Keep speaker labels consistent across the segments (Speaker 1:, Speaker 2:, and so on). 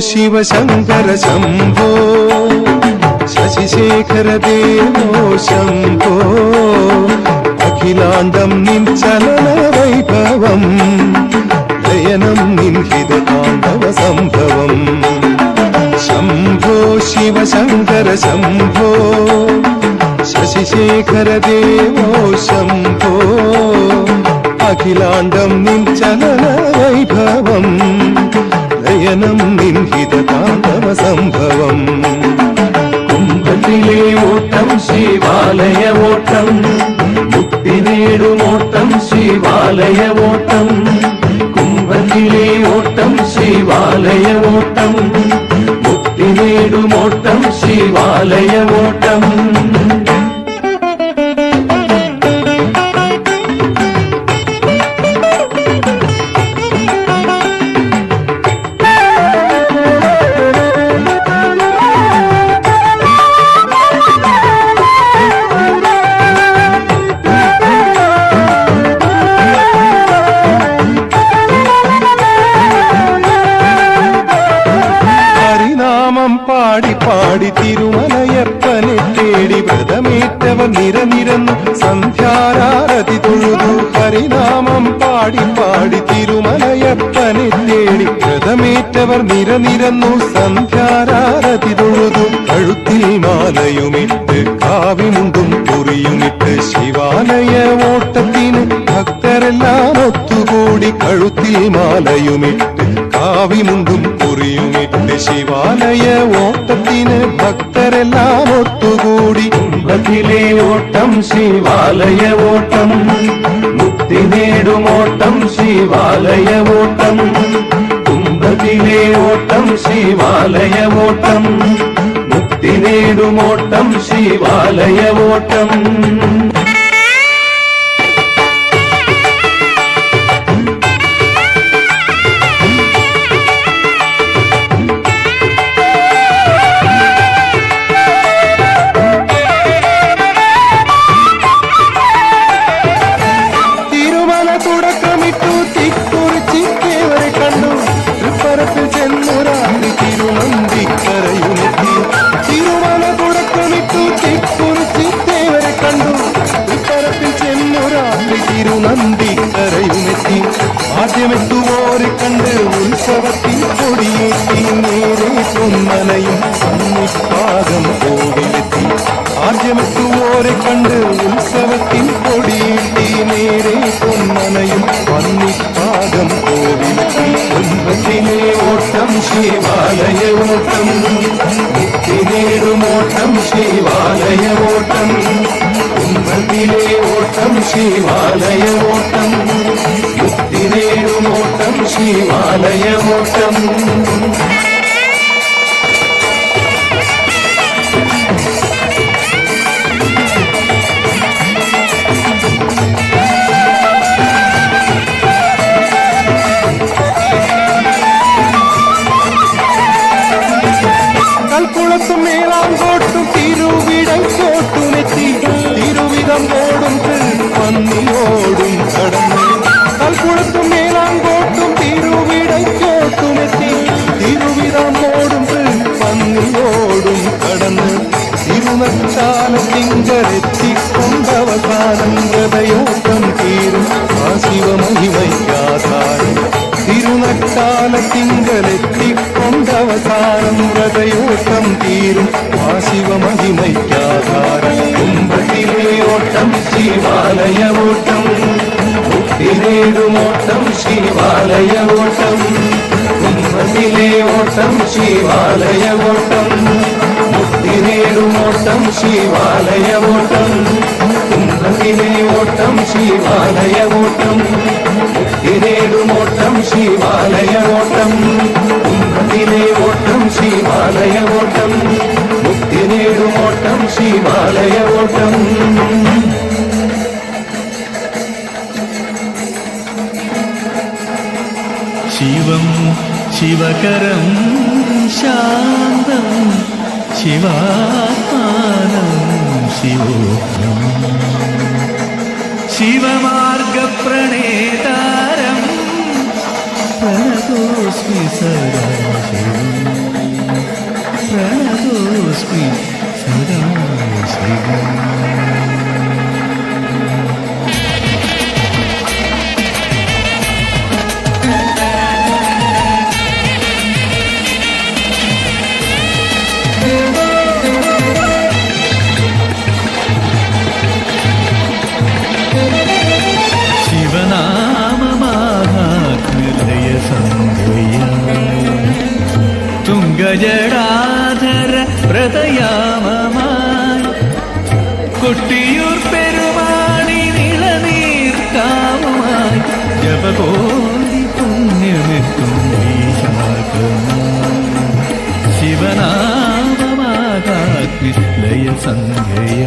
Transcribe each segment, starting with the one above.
Speaker 1: शिवशङ्कर शम्भो शशिशेखर देवो शम्भो अखिलाण्डं निन् चलन वैभवम् लयनं निन् हितताण्डव सम्भवम् शम्भो शिवशङ्कर शम्भो शशिशेखर देवो शम्भो अखिलाण्डं निन् चलन वैभवम् ലയനം നിൻഹിതതാണ്ഡവ സംഭവം
Speaker 2: കുംഭത്തിലെ ഓട്ടം ശിവാലയ ഓട്ടം മുക്തി നേടും ഓട്ടം ശിവാലയ ഓട്ടം കുംഭത്തിലെ ഓട്ടം ശിവാലയ ഓട്ടം മുക്തി നേടും ഓട്ടം ശിവാലയ ഓട്ടം
Speaker 1: പാടി പാടി തിരുമലയപ്പനെ തേടി വ്രതമേറ്റവർ നിരനിരന്നു സന്ധ്യാരാരതി തൊഴുതു ഹരിനാമം പാടി പാടി തിരുമലയപ്പനെ തേടി വ്രതമേറ്റവർ നിരനിരന്നു സന്ധ്യാരാരതി തൊഴുതു കഴുത്തിൽ മാലയുമിട്ട് കാവിമുണ്ടും കുറിയുമിട്ട് ശിവാലയ ഓട്ടത്തിന് ഭക്തരെല്ലാം ഒത്തുകൂടി കഴുത്തിൽ മാലയുമിട്ട് കാവിമുണ്ടും കുറിയുമിട്ട് ശിവാലയ ഓട്ടത്തിന് ഭക്തരെല്ലാം ഒത്തുകൂടി
Speaker 2: കുംഭത്തിലെ ഓട്ടം ശിവാലയ ഓട്ടം മുക്തി നേടും ഓട്ടം ശിവാലയ ഓട്ടം കുംഭത്തിലെ ഓട്ടം ശിവാലയ ഓട്ടം മുക്തി നേടും ഓട്ടം ശിവാലയ ഓട്ടം
Speaker 1: തിരുനന്ദിക്കരയുമെത്തി ആദ്യമെത്തുവോരെ കണ്ട് ഉത്സവത്തിൽ കൊടിയേറ്റി നേരെ പൊന്മലയും പന്നിപ്പാകം കോവിലെത്തി ആദ്യമെത്തുവോരെ കണ്ട് ഉത്സവത്തിൽ കൊടിയേറ്റി നേരെ പൊന്മലയും പന്നിപ്പാകം കോവിലെത്തി കുംഭത്തിലെ ഓട്ടം ശിവാലയ ഓട്ടം മുക്തി നേടും ഓട്ടം ശിവാലയ ഓട്ടം കുംഭത്തിലെ ഓട്ടം ശിവാലയ ഓട്ടം മുക്തി നേടും ഓട്ടം ശിവാലയ ഓട്ടം കൽക്കുളത്തും മേലാങ്കോട്ടും തിരുവിടക്കോട്ടുമെത്തി തിരുവിധം ഓടും പന്നിയോടും കടന്ന് കൽക്കുളത്തും മേലാങ്കോട്ടും തിരുവിടക്കോട്ടുമെത്തി തിരുവിധം ഓടും പന്നിയോടും കടന്ന് തിരുനച്ചാലത്തിങ്കലെത്തിക്കൊണ്ടവസാനം ഹൃദയോട്ടം തീരും ആ ശിവമഹിമയ്ക്കാധാരം തിരുനച്ചാലത്തിങ്കലെത്തിക്കൊണ്ടവസാനം ഹൃദയോട്ടം തീരും ആ ശിവമഹിമയ്ക്കാധാരം
Speaker 2: കുംഭത്തിലെ ഓട്ടം ശിവാലയ ഓട്ടം മുക്തി നേടും ഓട്ടം ശിവാലയ ഓട്ടം കുംഭത്തിലെ ഓട്ടം ശിവാലയ ഓട്ടം മുക്തി നേടും ഓട്ടം ശിവാലയ ഓട്ടം കുംഭത്തിലെ ഓട്ടം ശിവാലയ ഓട്ടം മുക്തി നേടും ഓട്ടം ശിവാലയ ഓട്ടം കുംഭത്തിലെ ഓട്ടം ശിവാലയ ഓട്ടം മുക്തി നേടും ഓട്ടം ശിവാലയ ഓട്ടം
Speaker 3: ശിവം ശിവകരം ശാന്തം ശിവാത്മാനം ശിവോഹം ശിവമാർഗപ്രണേതാരം പ്രണതോസ്മി സദാ ശിവം നതോസ്മി സദാ ശിവം. ശിവനാമമാഹാത്മ്യലയ സന്ധ്യയ തുംഗജടാധര വ്രതയാമമായി കൊട്ടിയൂർ പെരുമാണി നിളനീർക്കാവുമായി ജപകോടി പുണ്യമെത്തും ശിവനാമമാഹാത്മ്യലയ സന്ധ്യയ.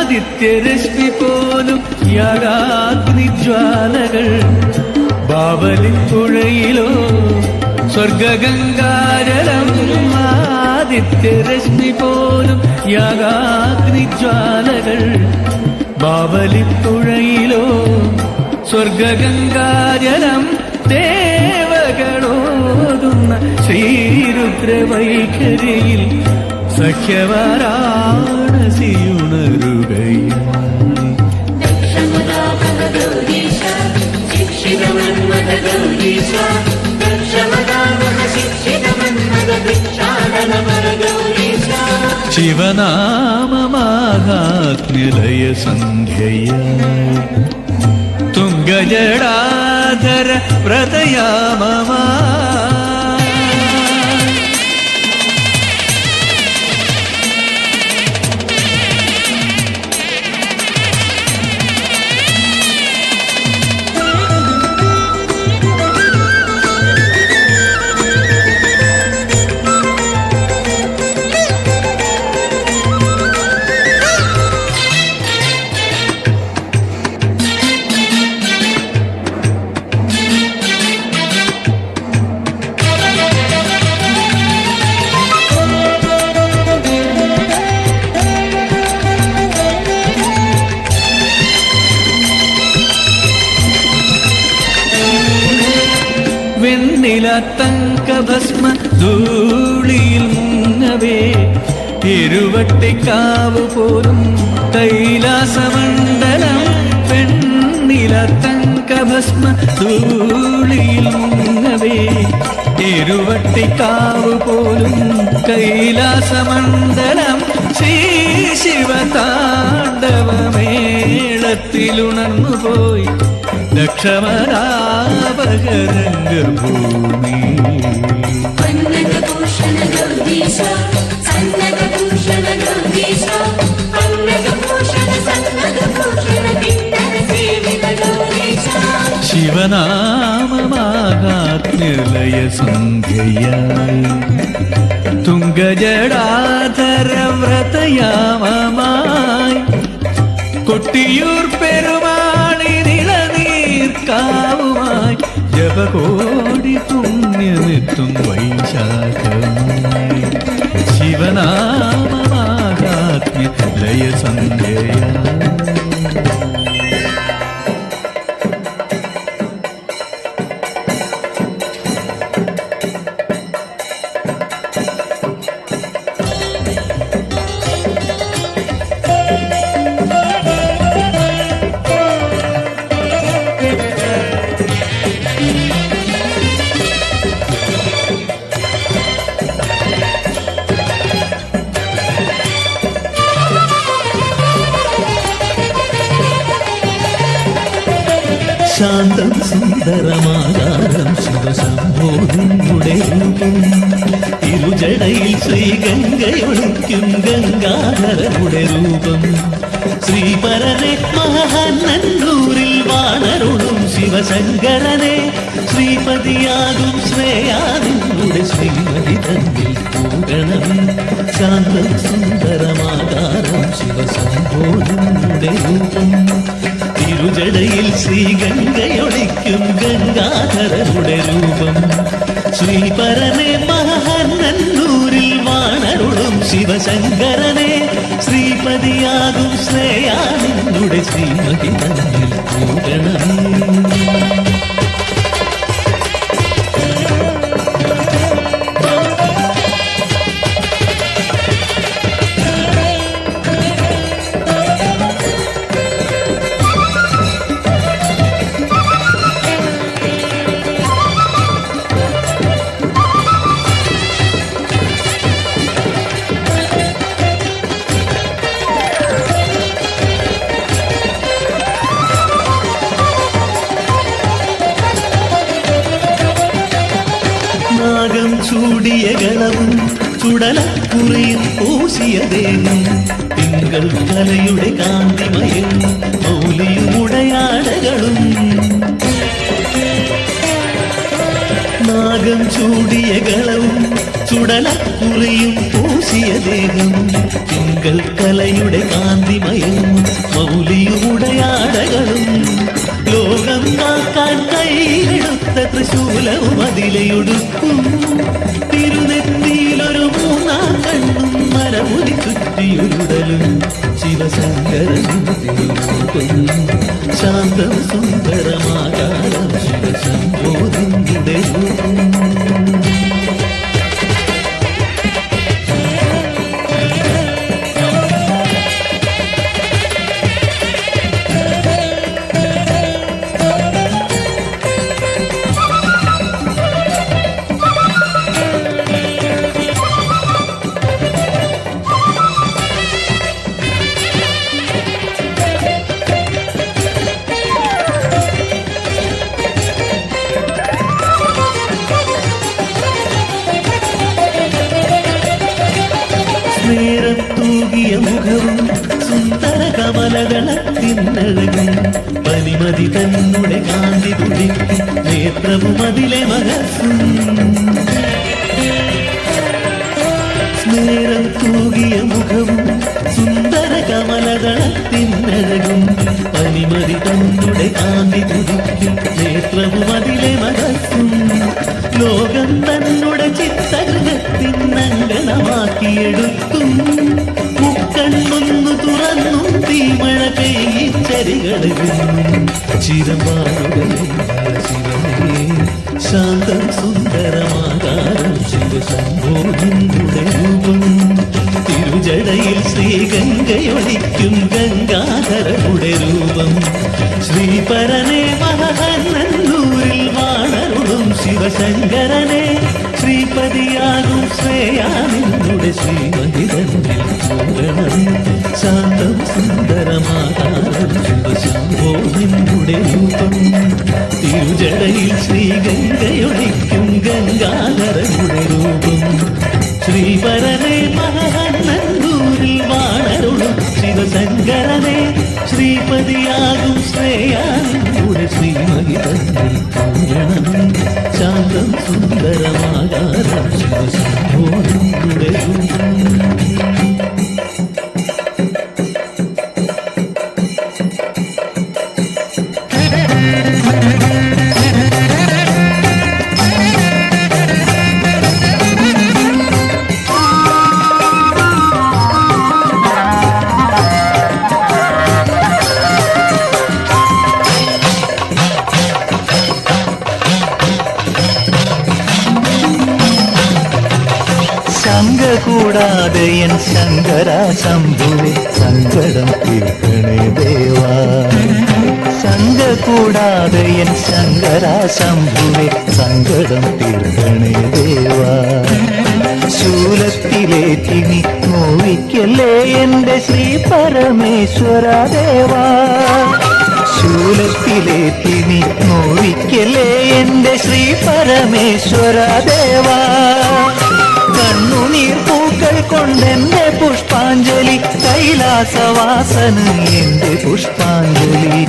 Speaker 3: നിത്യരശ്മി പോലും യാഗാഗ്നിജ്വാലകൾ ബാവലിൻ പുഴയിലോ സ്വർഗഗംഗാജലം. ആദിത്യരശ്മി പോലും യാഗാഗ്നിജ്വാലകൾ ബാവലിൻ പുഴയിലോ സ്വർഗഗംഗാജലം. ദേവകളോതുന്ന ശ്രീരുദ്രവൈഖരിയിൽ സഖ്യവാരാണസിയുണരുകയായി. ശിവനാമമാഹാത്മ്യലയ സന്ധ്യയ തുംഗജടാധര വ്രതയാമമാ. വെണ്ണിലത്തങ്കഭസ്മ ധൂളിയിൽ മുങ്ങവേ ഇരുവട്ടിക്കാവ് പോലും കൈലാസമണ്ഡലം. വെണ്ണിലത്തങ്കഭസ്മ ധൂളിയിൽ മുങ്ങവേ ഇരുവട്ടിക്കാവ് പോലും കൈലാസമണ്ഡലം. ശ്രീ ശിവതാണ്ഡവമേളത്തിലുണർന്നുപോയി ദക്ഷമരാപകരംഗഭൂമി. ശിവനാമമാഹാത്മ്യലയ സന്ധ്യയായി തുംഗജടാധര വ്രതയാമമായി കൊട്ടിയൂർ പെരുമാണി നിളനീർക്കാവുമായി ജപകോടി പുണ്യമെത്തും വൈശാഖമായി. ശിവനാമമാഹാത്മ്യലയ സന്ധ്യയായി. ശാന്തം സുന്ദരമാകാരം ശിവശംഭോതിയുടെ രൂപം. തിരുജടയിൽ ശ്രീഗംഗയൊളിക്കും ഗംഗാധരനുടെ രൂപം ശ്രീപരനെ മഹാനല്ലൂരിൽ വാണരുളും ശിവശങ്കരനെ ശ്രീപതിയാകും ശ്രേയാനിന്നുടെ ശ്രീമതി തന്നിൽ പൂകണം ശാന്തം സുന്ദരമാകാരം ശിവശംഭോനുടെ രൂപം തിരുജടയിൽ ശ്രീഗംഗയൊളിക്കും ഗംഗാധരനുടെ രൂപം ശ്രീപരനെ മഹാനല്ലൂരിൽ വാണരുളും ശിവശങ്കരനെ ശ്രീപതിയാകും ശ്രേയാനിന്നുടെ ശ്രീമതി തന്നിൽ പൂകണം നാഗം ചൂടിയ ഗളവും ചുടലക്കുറിയും പൂശിയ ദേഹം തിങ്കൾ കലയുടെ കാന്തിമയം മൗലിയും ഉടയാടകളും നാഗം ചൂടിയ ഗളവും ചുടലക്കുറിയും പൂശിയ ദേഹം തിങ്കൾ കലയുടെ കാന്തിമയം മൗലിയും ഉടയാടകളും ലോകം കാക്കാൻ കൈയിലെടുത്ത തൃശൂലവും അതിലെയൊടുക്കും തിരുനെത്തിയിലൊരു മൂന്നാം കണ്ണും മരമുടി ചുറ്റിയൊരുടലും ശിവശങ്കരൂപം ശാന്തം സുന്ദരമാകാരം ശിവശംഭോതിന്റെ രൂപം നേരത്തൂകിയ മുഖവും സുന്ദര കമലകളത്തിനഴകും പനിമതി തന്നുടെ കാന്തി തുടിക്കും നേത്രവും അതിലെ മകസും സ്നേരം തൂകിയ മുഖവും സുന്ദര കമലകളത്തിനഴകും പനിമതി തന്നുടെ കാന്തി തുടിക്കും നേത്രവും അതിലെ മകസും ലോകം തന്നുടെ ചിത്തഗൃഹത്തിനങ്കണമാക്കിയെടുത്തും മുക്കണ്ണൊന്നു തുറന്നും തീമഴ പെയ്യിച്ചരികളെന്നും ചിരമാറുകളും ശിവനേ ശാന്തം സുന്ദരമാകാരം ശിവശംഭോനിന്റെ രൂപം തിരുജടയിൽ ശ്രീഗംഗയൊളിക്കും ഗംഗാധരനുടെ രൂപം ശ്രീപരനെ മഹാനല്ലൂരിൽ വാണരുളും ശിവശങ്കരനെ ശ്രീപതിയാകും ശ്രേയാനിന്നുടെ ശ്രീമതി തന്നിൽ പൂരണം ശാന്തം സുന്ദരമാകാരം ശിവശംഭോനിന്റെ രൂപം തിരുജടയിൽ ശ്രീഗംഗയൊളിക്കും ഗംഗാധരനുടെ രൂപം ശ്രീപരനെ മഹാനല്ലൂരിൽ വാണരുളും ശിവശങ്കരനെ ശ്രീപതിയാകും ശ്രേയാനിന്നുടെ ശ്രീമതി തന്നിൽ പൂരണം ശാന്തം സുന്ദരമാകാരം ശിവശംഭോനിന്റെ രൂപം
Speaker 4: ശങ്ക കൂടാതെ എൻ ശങ്കര ശംഭുവെ സങ്കടം തീർക്കണേ ദേവാ ശങ്ക കൂടാതെ എൻ ശങ്കര ശംഭുവെ സങ്കടം തീർക്കണേ ദേവാ ശൂലത്തിലേറ്റി നീ നോവിക്കല്ലേ എന്റെ ശ്രീ പരമേശ്വര ദേവാ ശൂലത്തിലേറ്റി നീ നോവിക്കല്ലേ എന്റെ ശ്രീ പരമേശ്വര ദേവാ കൈലാസവാസന് എന്റെ പുഷ്പാഞ്ജലി.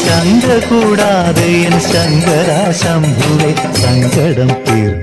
Speaker 4: ശങ്ക കൂടാതെ എൻ ശങ്കര ശംഭുവെ സങ്കടം തീർക്കും